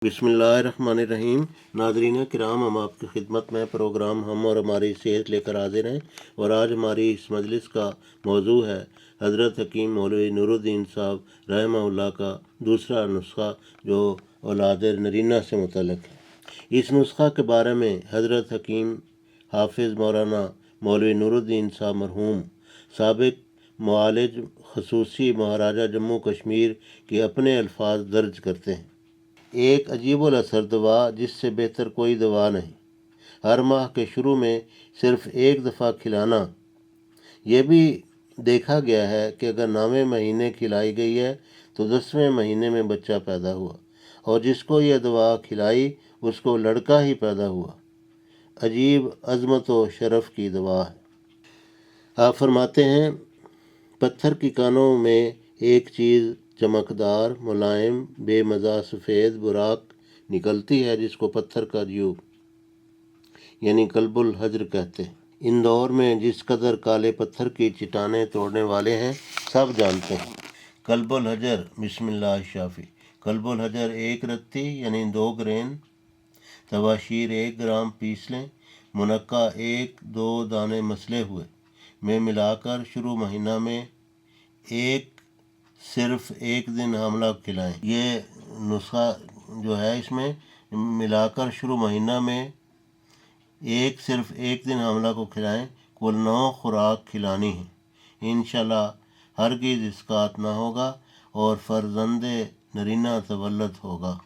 بسم اللہ الرحمن الرحیم۔ ناظرین کرام، ہم آپ کی خدمت میں پروگرام ہم اور ہماری صحت لے کر حاضر ہیں، اور آج ہماری اس مجلس کا موضوع ہے حضرت حکیم مولوی نور الدین صاحب رحمہ اللہ کا دوسرا نسخہ جو اولاد نرینہ سے متعلق ہے۔ اس نسخہ کے بارے میں حضرت حکیم حافظ مولانا مولوی نور الدین صاحب مرحوم سابق معالج خصوصی مہاراجہ جموں کشمیر کے اپنے الفاظ درج کرتے ہیں۔ ایک عجیب الاثر دوا جس سے بہتر کوئی دوا نہیں، ہر ماہ کے شروع میں صرف ایک دفعہ کھلانا۔ یہ بھی دیکھا گیا ہے کہ اگر 9ویں مہینے کھلائی گئی ہے تو 10ویں مہینے میں بچہ پیدا ہوا، اور جس کو یہ دوا کھلائی اس کو لڑکا ہی پیدا ہوا۔ عجیب عظمت و شرف کی دوا ہے۔ آپ فرماتے ہیں، پتھر کی کانوں میں ایک چیز چمکدار، ملائم، بے مزہ سفید براق نکلتی ہے جس کو پتھر کا جیوب یعنی قلب الحجر کہتے ہیں۔ اندور میں جس قدر کالے پتھر کی چٹانیں توڑنے والے ہیں سب جانتے ہیں۔ قلب الحجر بسم اللہ الشافی۔ قلب الحجر 1 رتی یعنی 2 گرین تباشیر 1 گرام پیس لیں، منقع 1-2 دانے مسلے ہوئے میں ملا کر شروع مہینہ میں صرف ایک دن حاملہ کو کھلائیں۔ یہ نسخہ جو ہے اس میں ملا کر شروع مہینہ میں صرف ایک دن حاملہ کو کھلائیں۔ کل 9 خوراک کھلانی ہے۔ انشاءاللہ ہرگز اسقاط نہ ہوگا اور فرزند نرینہ تولد ہوگا۔